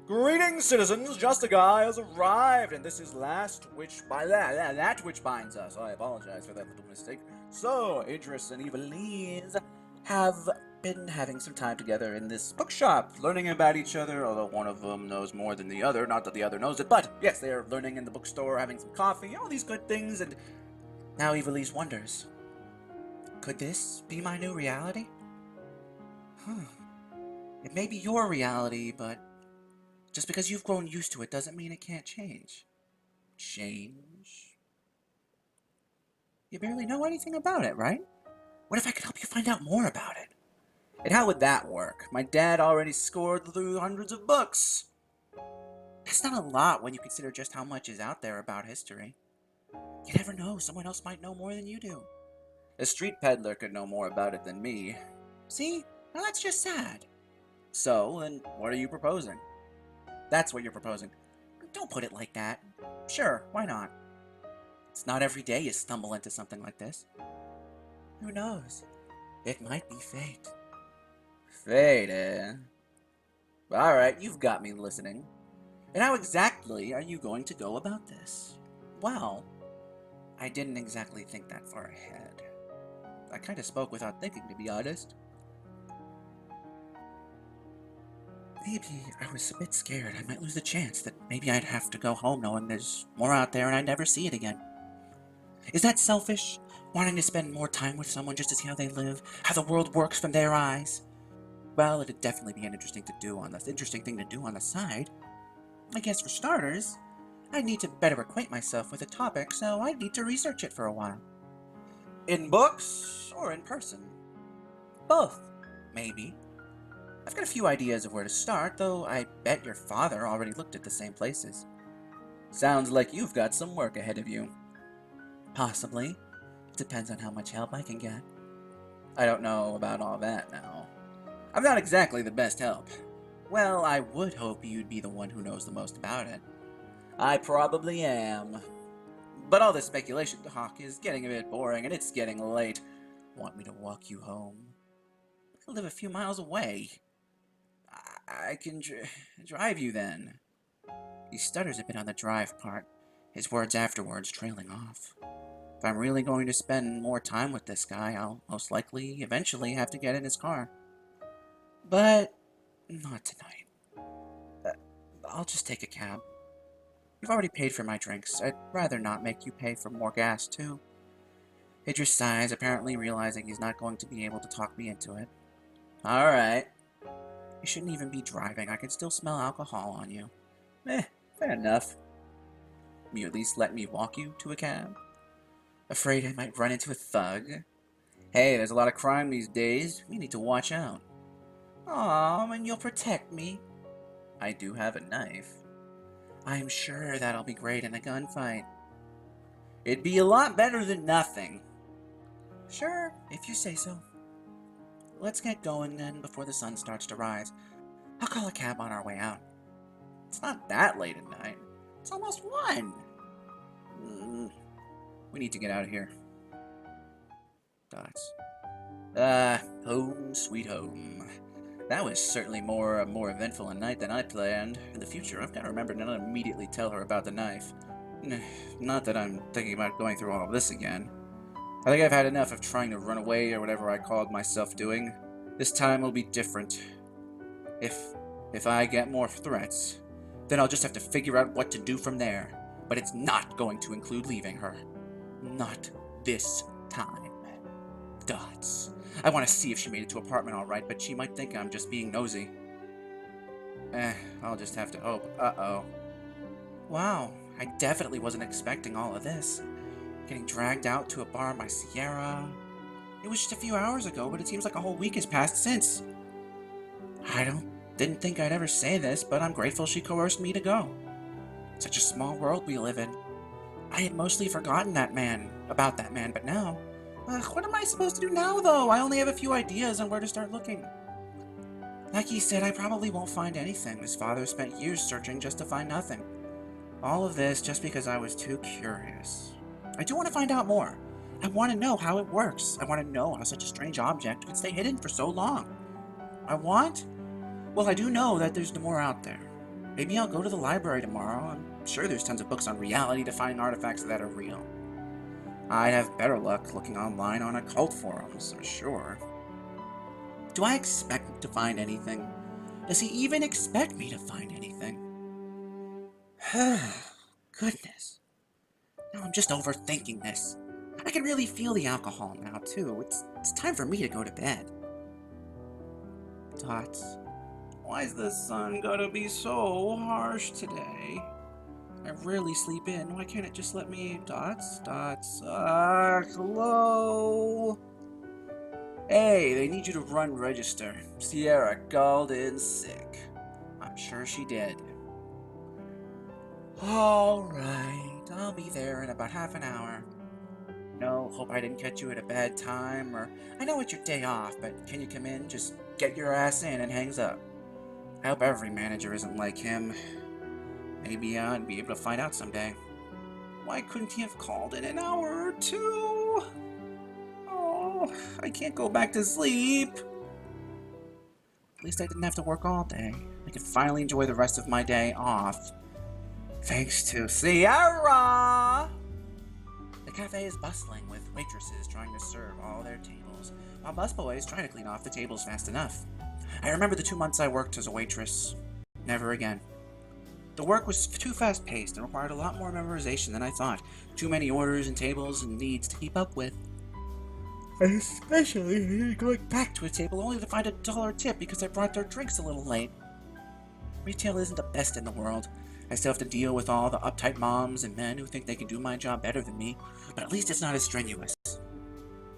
Greetings, citizens! Justiguy has arrived, and this is that which binds us. I apologize for that little mistake. So, Idris and Evalise have been having some time together in this bookshop, learning about each other, although one of them knows more than the other. Not that the other knows it, but yes, they are learning in the bookstore, having some coffee, all these good things, and now Evalise wonders, could this be my new reality? It may be your reality, but just because you've grown used to it doesn't mean it can't change. Change? You barely know anything about it, right? What if I could help you find out more about it? And how would that work? My dad already scored through hundreds of books. That's not a lot when you consider just how much is out there about history. You never know, someone else might know more than you do. A street peddler could know more about it than me. See? Now that's just sad. So, then what are you proposing? That's what you're proposing. Don't put it like that. Sure, why not? It's not every day you stumble into something like this. Who knows? It might be fate. Fate, eh? Alright, you've got me listening. And how exactly are you going to go about this? Well, I didn't exactly think that far ahead. I kind of spoke without thinking, to be honest. Maybe I was a bit scared I might lose the chance, that maybe I'd have to go home knowing there's more out there and I'd never see it again. Is that selfish? Wanting to spend more time with someone just to see how they live, how the world works from their eyes? Well, it'd definitely be an interesting thing to do on the side. I guess for starters, I'd need to better acquaint myself with the topic, so I'd need to research it for a while. In books or in person? Both, maybe. I've got a few ideas of where to start, though I bet your father already looked at the same places. Sounds like you've got some work ahead of you. Possibly. It depends on how much help I can get. I don't know about all that now. I'm not exactly the best help. Well, I would hope you'd be the one who knows the most about it. I probably am. But all this speculation talk is getting a bit boring, and it's getting late. Want me to walk you home? I live a few miles away. I can drive you then. He stutters a bit on the drive part, his words afterwards trailing off. If I'm really going to spend more time with this guy, I'll most likely eventually have to get in his car. But not tonight. I'll just take a cab. You've already paid for my drinks. I'd rather not make you pay for more gas, too. Idris sighs, apparently realizing he's not going to be able to talk me into it. Alright. You shouldn't even be driving. I can still smell alcohol on you. Fair enough. Will you at least let me walk you to a cab? Afraid I might run into a thug? Hey, there's a lot of crime these days. We need to watch out. Aw, and you'll protect me? I do have a knife. I'm sure that'll be great in a gunfight. It'd be a lot better than nothing. Sure, if you say so. Let's get going then, before the sun starts to rise. I'll call a cab on our way out. It's not that late at night. It's almost 1. We need to get out of here. Dots. Home sweet home. That was certainly more eventful a night than I planned. In the future, I've got to remember not to immediately tell her about the knife. Not that I'm thinking about going through all of this again. I think I've had enough of trying to run away or whatever I called myself doing. This time will be different. If I get more threats, then I'll just have to figure out what to do from there. But it's not going to include leaving her. Not this time. Dots. I want to see if she made it to apartment all right, but she might think I'm just being nosy. I'll just have to hope. Uh-oh. Wow, I definitely wasn't expecting all of this. Getting dragged out to a bar by Sierra. It was just a few hours ago, but it seems like a whole week has passed since. Didn't think I'd ever say this, but I'm grateful she coerced me to go. Such a small world we live in. I had mostly forgotten about that man, but now... what am I supposed to do now, though? I only have a few ideas on where to start looking. Like he said, I probably won't find anything. His father spent years searching just to find nothing. All of this just because I was too curious. I do want to find out more. I want to know how it works. I want to know how such a strange object could stay hidden for so long. Well, I do know that there's more out there. Maybe I'll go to the library tomorrow. I'm sure there's tons of books on reality-defying artifacts that are real. I'd have better luck looking online on occult forums, I'm sure. Do I expect to find anything? Does he even expect me to find anything? Goodness. Now I'm just overthinking this. I can really feel the alcohol now, too. It's time for me to go to bed. Dots. Why's the sun gotta be so harsh today? I rarely sleep in. Why can't it just let me... Dots? Hello? Hey, they need you to run register. Sierra called in sick. I'm sure she did. Alright, I'll be there in about half an hour. No, hope I didn't catch you at a bad time, or... I know it's your day off, but can you come in? Just get your ass in and hangs up. I hope every manager isn't like him. Maybe I'd be able to find out someday. Why couldn't he have called in an hour or two? Oh, I can't go back to sleep. At least I didn't have to work all day. I could finally enjoy the rest of my day off. Thanks to Sierra! The cafe is bustling with waitresses trying to serve all their tables, while busboys try to clean off the tables fast enough. I remember the 2 months I worked as a waitress. Never again. The work was too fast-paced and required a lot more memorization than I thought. Too many orders and tables and needs to keep up with. Especially going back to a table only to find a $1 tip because I brought their drinks a little late. Retail isn't the best in the world. I still have to deal with all the uptight moms and men who think they can do my job better than me, but at least it's not as strenuous.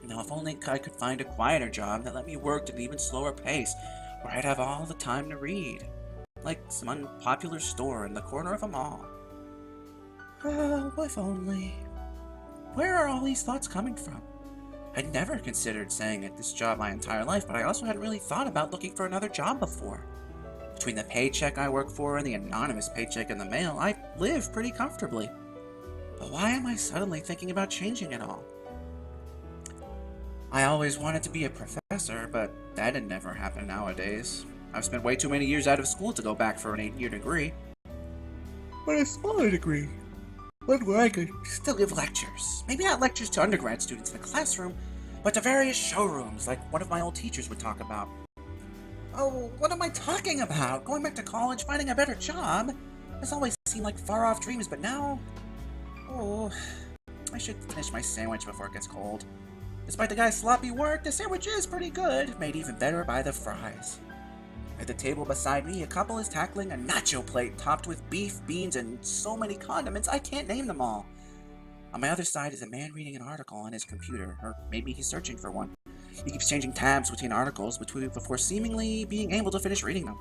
Now, if only I could find a quieter job that let me work at an even slower pace, where I'd have all the time to read. Like some unpopular store in the corner of a mall. Oh, if only. Where are all these thoughts coming from? I'd never considered staying at this job my entire life, but I also hadn't really thought about looking for another job before. Between the paycheck I work for and the anonymous paycheck in the mail, I live pretty comfortably. But why am I suddenly thinking about changing it all? I always wanted to be a professor, but that'd never happen nowadays. I've spent way too many years out of school to go back for an 8-year degree. But a smaller degree. One where I could still give lectures. Maybe not lectures to undergrad students in the classroom, but to various showrooms like one of my old teachers would talk about. Oh, what am I talking about? Going back to college, finding a better job? This always seemed like far-off dreams, but now... Oh, I should finish my sandwich before it gets cold. Despite the guy's sloppy work, the sandwich is pretty good, made even better by the fries. At the table beside me, a couple is tackling a nacho plate topped with beef, beans, and so many condiments I can't name them all. On my other side is a man reading an article on his computer, or maybe he's searching for one. He keeps changing tabs between articles before seemingly being able to finish reading them.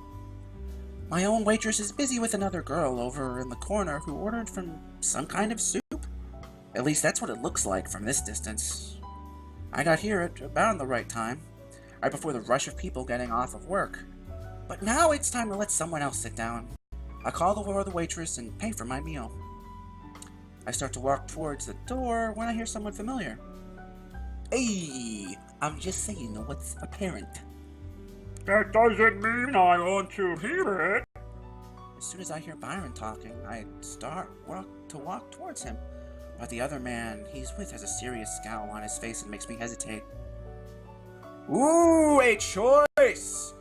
My own waitress is busy with another girl over in the corner who ordered from some kind of soup. At least that's what it looks like from this distance. I got here at about the right time, right before the rush of people getting off of work. But now it's time to let someone else sit down. I call the waitress and pay for my meal. I start to walk towards the door when I hear someone familiar. Hey, I'm just saying what's apparent. That doesn't mean I want to hear it. As soon as I hear Byron talking, I start to walk towards him. But the other man he's with has a serious scowl on his face and makes me hesitate. Ooh, a choice!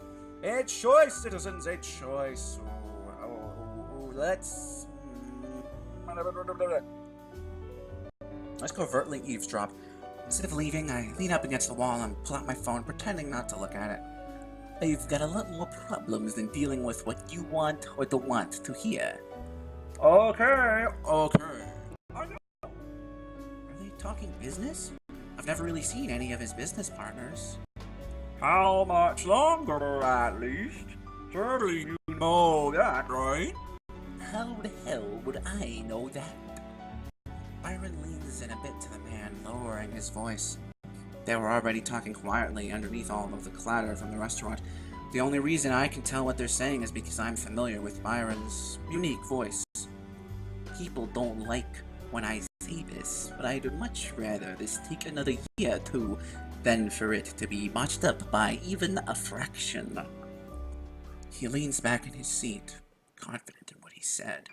A choice, citizens, a choice. Let's covertly eavesdrop. Instead of leaving, I lean up against the wall and pull out my phone, pretending not to look at it. I've got a lot more problems than dealing with what you want or don't want to hear. Okay. I know. Are they talking business? I've never really seen any of his business partners. How much longer, at least? Surely you know that, right? How the hell would I know that? Byron leans in a bit to the man, lowering his voice. They were already talking quietly underneath all of the clatter from the restaurant. The only reason I can tell what they're saying is because I'm familiar with Byron's unique voice. People don't like when I say this, but I'd much rather this take another year or two than for it to be botched up by even a fraction. He leans back in his seat, confident in what he said,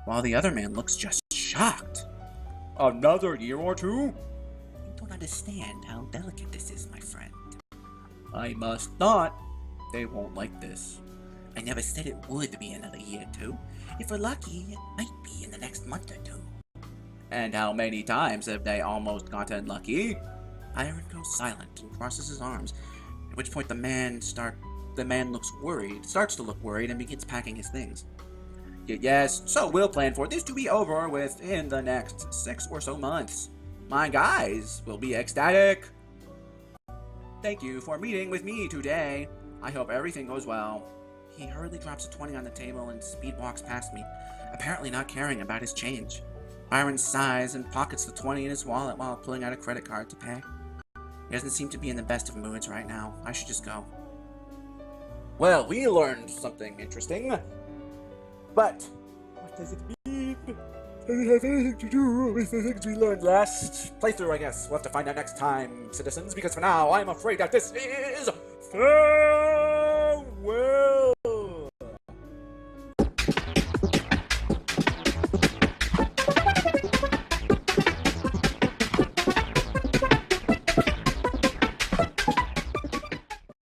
while the other man looks just shocked. Another year or two? You don't understand how delicate this is, my friend. I must not. They won't like this. I never said it would be another year or two. If we're lucky, it might be in the next month or two. And how many times have they almost gotten lucky? Byron goes silent and crosses his arms, at which point the man starts to look worried and begins packing his things. Yes, so we'll plan for this to be over within the next 6 or so months. My guys will be ecstatic. Thank you for meeting with me today. I hope everything goes well. He hurriedly drops a 20 on the table and speed walks past me, apparently not caring about his change. Byron sighs and pockets the 20 in his wallet while pulling out a credit card to pay. He doesn't seem to be in the best of moods right now. I should just go. Well, we learned something interesting. But what does it mean? Does it have anything to do with the things we learned last playthrough, I guess? We'll have to find out next time, citizens, because for now, I'm afraid that this is...